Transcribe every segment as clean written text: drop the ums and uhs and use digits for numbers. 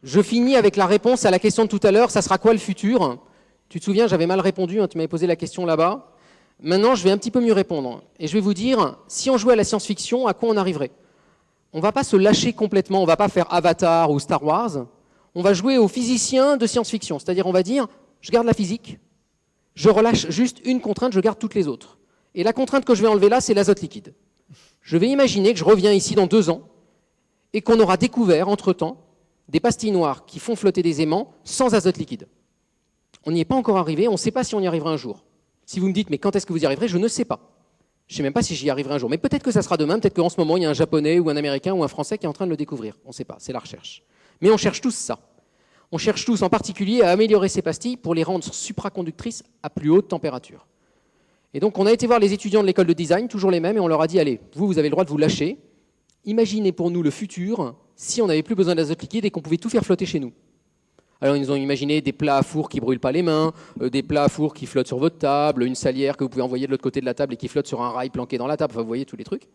Je finis avec la réponse à la question de tout à l'heure, ça sera quoi le futur? Tu te souviens, j'avais mal répondu, hein, tu m'avais posé la question là-bas. Maintenant, je vais un petit peu mieux répondre. Et je vais vous dire, si on jouait à la science-fiction, à quoi on arriverait? On ne va pas se lâcher complètement, on ne va pas faire Avatar ou Star Wars. On va jouer aux physiciens de science-fiction. C'est-à-dire, on va dire, je garde la physique, je relâche juste une contrainte, je garde toutes les autres. Et la contrainte que je vais enlever là, c'est l'azote liquide. Je vais imaginer que je reviens ici dans 2 ans et qu'on aura découvert, entre-temps, des pastilles noires qui font flotter des aimants sans azote liquide. On n'y est pas encore arrivé, on ne sait pas si on y arrivera un jour. Si vous me dites, mais quand est-ce que vous y arriverez? Je ne sais pas. Je ne sais même pas si j'y arriverai un jour. Mais peut-être que ça sera demain, peut-être qu'en ce moment, il y a un Japonais ou un Américain ou un Français qui est en train de le découvrir. On ne sait pas, c'est la recherche. Mais on cherche tous ça. On cherche tous en particulier à améliorer ces pastilles pour les rendre supraconductrices à plus haute température. Et donc on a été voir les étudiants de l'école de design, toujours les mêmes, et on leur a dit, allez, vous avez le droit de vous lâcher. Imaginez pour nous le futur si on n'avait plus besoin d'azote liquide et qu'on pouvait tout faire flotter chez nous. Alors ils nous ont imaginé des plats à four qui ne brûlent pas les mains, des plats à four qui flottent sur votre table, une salière que vous pouvez envoyer de l'autre côté de la table et qui flotte sur un rail planqué dans la table, enfin vous voyez tous les trucs.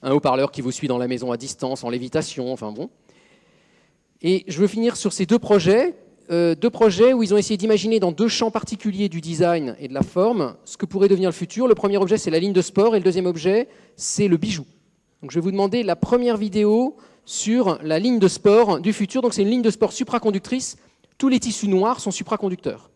Un haut-parleur qui vous suit dans la maison à distance, en lévitation, enfin bon. Et je veux finir sur ces deux projets où ils ont essayé d'imaginer dans 2 champs particuliers du design et de la forme ce que pourrait devenir le futur. Le premier objet, c'est la ligne de sport, et le deuxième objet, c'est le bijou. Donc je vais vous demander la première vidéo sur la ligne de sport du futur. Donc c'est une ligne de sport supraconductrice. Tous les tissus noirs sont supraconducteurs.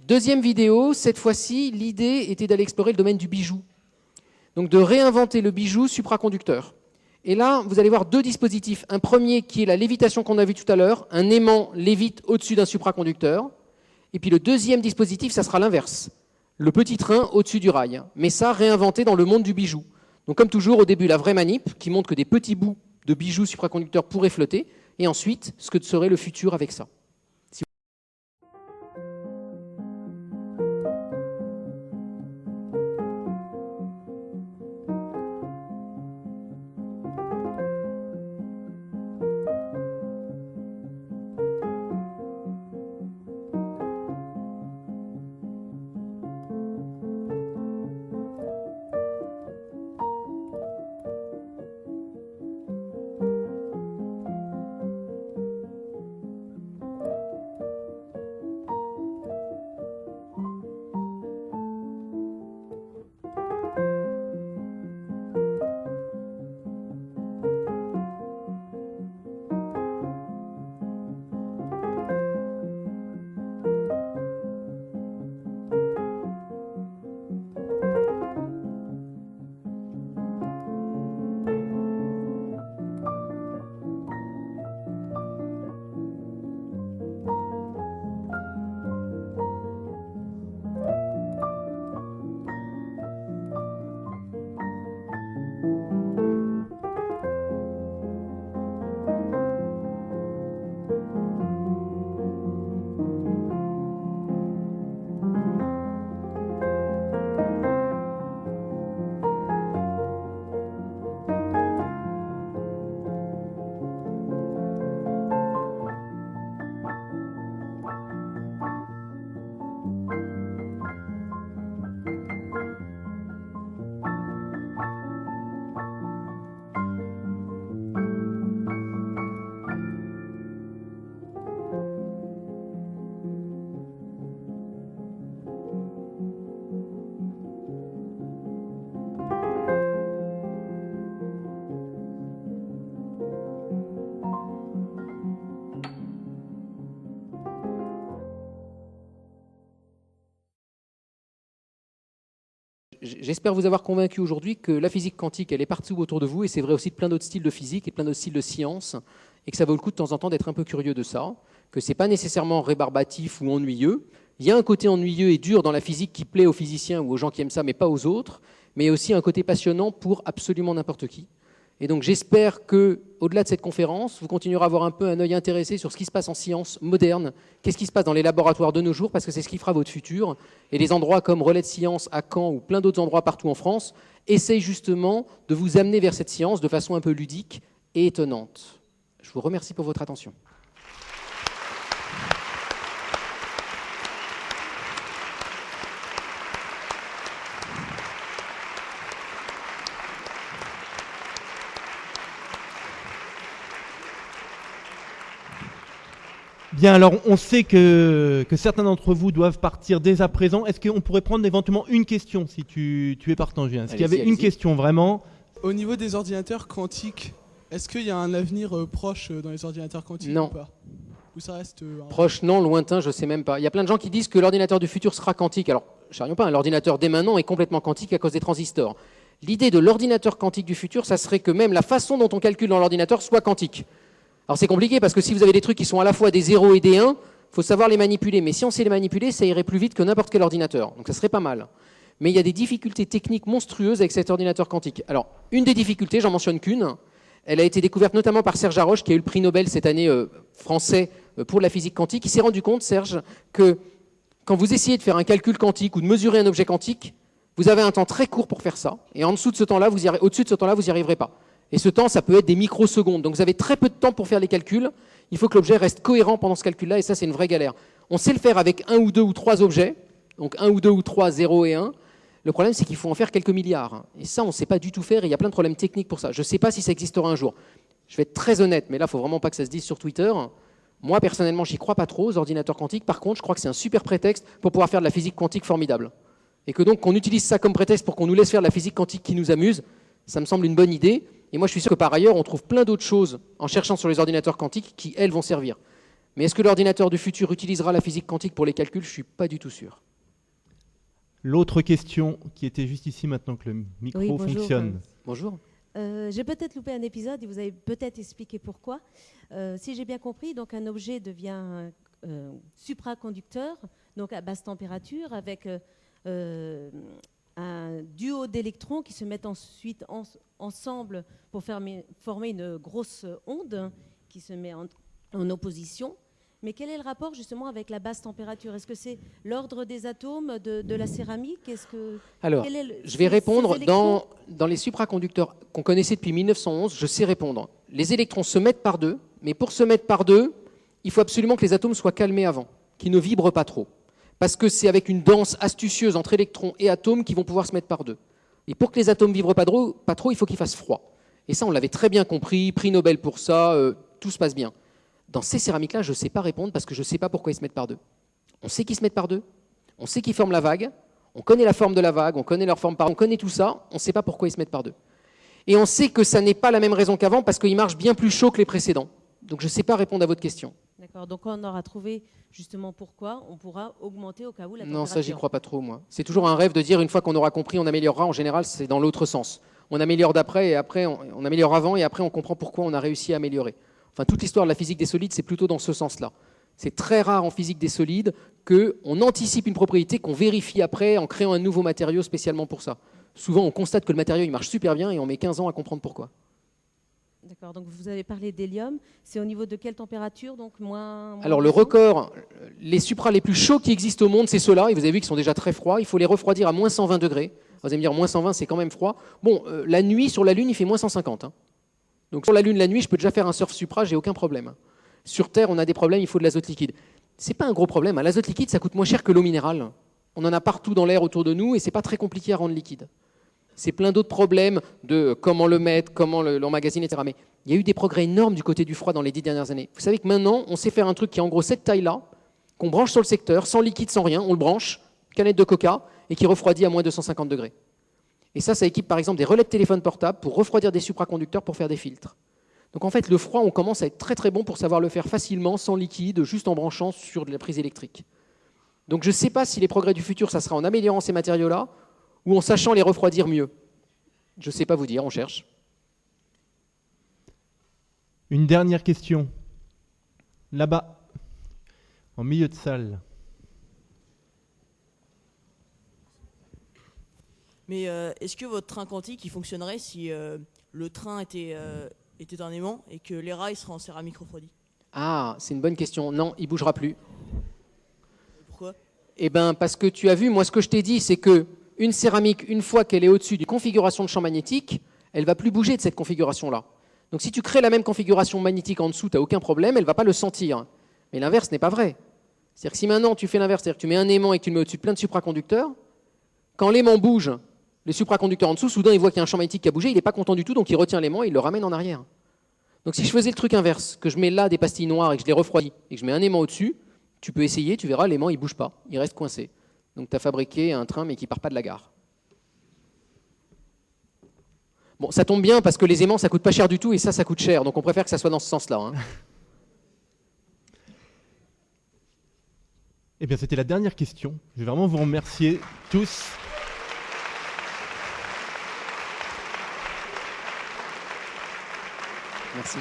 Deuxième vidéo, cette fois-ci, l'idée était d'aller explorer le domaine du bijou. Donc de réinventer le bijou supraconducteur. Et là, vous allez voir 2 dispositifs. Un premier qui est la lévitation qu'on a vu tout à l'heure. Un aimant lévite au-dessus d'un supraconducteur. Et puis le deuxième dispositif, ça sera l'inverse. Le petit train au-dessus du rail. Mais ça, réinventé dans le monde du bijou. Donc comme toujours, au début, la vraie manip, qui montre que des petits bouts de bijoux supraconducteurs pourraient flotter. Et ensuite, ce que serait le futur avec ça. j'espère vous avoir convaincu aujourd'hui que la physique quantique, elle est partout autour de vous, et c'est vrai aussi de plein d'autres styles de physique et plein d'autres styles de science, et que ça vaut le coup de temps en temps d'être un peu curieux de ça, que c'est pas nécessairement rébarbatif ou ennuyeux. Il y a un côté ennuyeux et dur dans la physique qui plaît aux physiciens ou aux gens qui aiment ça, mais pas aux autres, mais il y a aussi un côté passionnant pour absolument n'importe qui. Et donc j'espère que, au-delà de cette conférence, vous continuerez à avoir un peu un œil intéressé sur ce qui se passe en science moderne, qu'est-ce qui se passe dans les laboratoires de nos jours, parce que c'est ce qui fera votre futur. Et des endroits comme Relais de Science à Caen ou plein d'autres endroits partout en France essayent justement de vous amener vers cette science de façon un peu ludique et étonnante. Je vous remercie pour votre attention. Bien, alors on sait que certains d'entre vous doivent partir dès à présent. Est-ce qu'on pourrait prendre éventuellement une question si tu es partant, Julien? Est-ce qu'il y avait une question vraiment? Au niveau des ordinateurs quantiques, est-ce qu'il y a un avenir proche dans les ordinateurs quantiques Non. ou pas? Ou ça reste Proche, non, lointain, je ne sais même pas. Il y a plein de gens qui disent que l'ordinateur du futur sera quantique. Alors, charrions pas, l'ordinateur dès maintenant est complètement quantique à cause des transistors. L'idée de l'ordinateur quantique du futur, ça serait que même la façon dont on calcule dans l'ordinateur soit quantique. Alors c'est compliqué parce que si vous avez des trucs qui sont à la fois des 0 et des 1, il faut savoir les manipuler. Mais si on sait les manipuler, ça irait plus vite que n'importe quel ordinateur. Donc ça serait pas mal. Mais il y a des difficultés techniques monstrueuses avec cet ordinateur quantique. Alors, une des difficultés, j'en mentionne qu'une, elle a été découverte notamment par Serge Haroche, qui a eu le prix Nobel cette année français pour la physique quantique. Il s'est rendu compte, Serge, que quand vous essayez de faire un calcul quantique ou de mesurer un objet quantique, vous avez un temps très court pour faire ça. Et en dessous de ce temps-là, au-dessus de ce temps-là, vous n'y arriverez pas. Et ce temps, ça peut être des microsecondes. Donc vous avez très peu de temps pour faire les calculs. Il faut que l'objet reste cohérent pendant ce calcul-là, et ça, c'est une vraie galère. On sait le faire avec un ou deux ou trois objets, donc un ou deux ou trois, 0 et 1. Le problème, c'est qu'il faut en faire quelques milliards. Et ça, on ne sait pas du tout faire, et il y a plein de problèmes techniques pour ça. Je ne sais pas si ça existera un jour. Je vais être très honnête, mais là, il ne faut vraiment pas que ça se dise sur Twitter. Moi, personnellement, j'y crois pas trop aux ordinateurs quantiques. Par contre, je crois que c'est un super prétexte pour pouvoir faire de la physique quantique formidable. Et que donc, qu'on utilise ça comme prétexte pour qu'on nous laisse faire de la physique quantique qui nous amuse, ça me semble une bonne idée. Et moi, je suis sûr que par ailleurs, on trouve plein d'autres choses en cherchant sur les ordinateurs quantiques qui, elles, vont servir. Mais est-ce que l'ordinateur du futur utilisera la physique quantique pour les calculs? Je ne suis pas du tout sûr. L'autre question qui était juste ici maintenant que le micro Oui, bonjour. fonctionne. Bonjour. J'ai peut-être loupé un épisode et vous avez peut-être expliqué pourquoi. Si j'ai bien compris, donc un objet devient supraconducteur, donc à basse température, avec un duo d'électrons qui se mettent ensuite ensemble pour former une grosse onde qui se met en opposition. Mais quel est le rapport justement avec la basse température? Est-ce que c'est l'ordre des atomes de la céramique? Alors, je vais répondre. Dans les supraconducteurs qu'on connaissait depuis 1911, je sais répondre. Les électrons se mettent par deux, mais pour se mettre par deux, il faut absolument que les atomes soient calmés avant, qu'ils ne vibrent pas trop. Parce que c'est avec une danse astucieuse entre électrons et atomes qu'ils vont pouvoir se mettre par deux. Et pour que les atomes ne vibrent pas trop, il faut qu'ils fassent froid. Et ça, on l'avait très bien compris, prix Nobel pour ça, tout se passe bien. Dans ces céramiques-là, je ne sais pas répondre parce que je ne sais pas pourquoi ils se mettent par deux. On sait qu'ils se mettent par deux, on sait qu'ils forment la vague, on connaît la forme de la vague, on connaît leur forme on connaît tout ça, on ne sait pas pourquoi ils se mettent par deux. Et on sait que ça n'est pas la même raison qu'avant parce qu'ils marchent bien plus chaud que les précédents. Donc je ne sais pas répondre à votre question. D'accord, donc quand on aura trouvé justement pourquoi, on pourra augmenter au cas où la température. Non, ça, j'y crois pas trop, moi. C'est toujours un rêve de dire, une fois qu'on aura compris, on améliorera. En général, c'est dans l'autre sens. On améliore d'après, et après, on améliore avant, et après, on comprend pourquoi on a réussi à améliorer. Enfin, toute l'histoire de la physique des solides, c'est plutôt dans ce sens-là. C'est très rare en physique des solides qu'on anticipe une propriété qu'on vérifie après en créant un nouveau matériau spécialement pour ça. Souvent, on constate que le matériau il marche super bien, et on met 15 ans à comprendre pourquoi. D'accord, donc vous avez parlé d'hélium. C'est au niveau de quelle température, donc moins Alors le record, les supras les plus chauds qui existent au monde, c'est ceux-là, et vous avez vu qu'ils sont déjà très froids. Il faut les refroidir à moins 120 degrés. Vous allez me dire, moins 120, c'est quand même froid. Bon, la nuit, sur la Lune, il fait moins 150. Hein. Donc sur la Lune, la nuit, je peux déjà faire un surf supra, j'ai aucun problème. Sur Terre, on a des problèmes, il faut de l'azote liquide. C'est pas un gros problème. Hein. L'azote liquide, ça coûte moins cher que l'eau minérale. On en a partout dans l'air autour de nous, et c'est pas très compliqué à rendre liquide. C'est plein d'autres problèmes de comment le mettre, comment l'emmagasiner, etc. Mais il y a eu des progrès énormes du côté du froid dans les 10 dernières années. Vous savez que maintenant, on sait faire un truc qui est en gros cette taille-là, qu'on branche sur le secteur, sans liquide, sans rien, on le branche, canette de coca, et qui refroidit à moins 250 degrés. Et ça équipe par exemple des relais de téléphone portable pour refroidir des supraconducteurs pour faire des filtres. Donc en fait, le froid, on commence à être très très bon pour savoir le faire facilement, sans liquide, juste en branchant sur de la prise électrique. Donc je ne sais pas si les progrès du futur, ça sera en améliorant ces matériaux-là, ou en sachant les refroidir mieux? Je ne sais pas vous dire, on cherche. Une dernière question. Là-bas, en milieu de salle. Mais est-ce que votre train quantique il fonctionnerait si le train était un aimant et que les rails seraient en céramique refroidie? Ah, c'est une bonne question. Non, il ne bougera plus. Pourquoi? Eh bien, parce que tu as vu, moi, ce que je t'ai dit, c'est que une céramique, une fois qu'elle est au-dessus d'une configuration de champ magnétique, elle ne va plus bouger de cette configuration-là. Donc, si tu crées la même configuration magnétique en dessous, tu n'as aucun problème, elle ne va pas le sentir. Mais l'inverse n'est pas vrai. C'est-à-dire que si maintenant tu fais l'inverse, c'est-à-dire que tu mets un aimant et que tu le mets au-dessus de plein de supraconducteurs, quand l'aimant bouge, les supraconducteurs en dessous, soudain, il voit qu'il y a un champ magnétique qui a bougé, il n'est pas content du tout, donc il retient l'aimant et il le ramène en arrière. Donc si je faisais le truc inverse, que je mets là des pastilles noires et que je les refroidis et que je mets un aimant au-dessus, tu peux essayer, tu verras, l'aimant il bouge pas, il reste coincé. Donc tu as fabriqué un train mais qui part pas de la gare. Bon, ça tombe bien parce que les aimants ça coûte pas cher du tout et ça coûte cher, donc on préfère que ça soit dans ce sens-là. Hein. Eh bien, c'était la dernière question. Je vais vraiment vous remercier tous. Merci.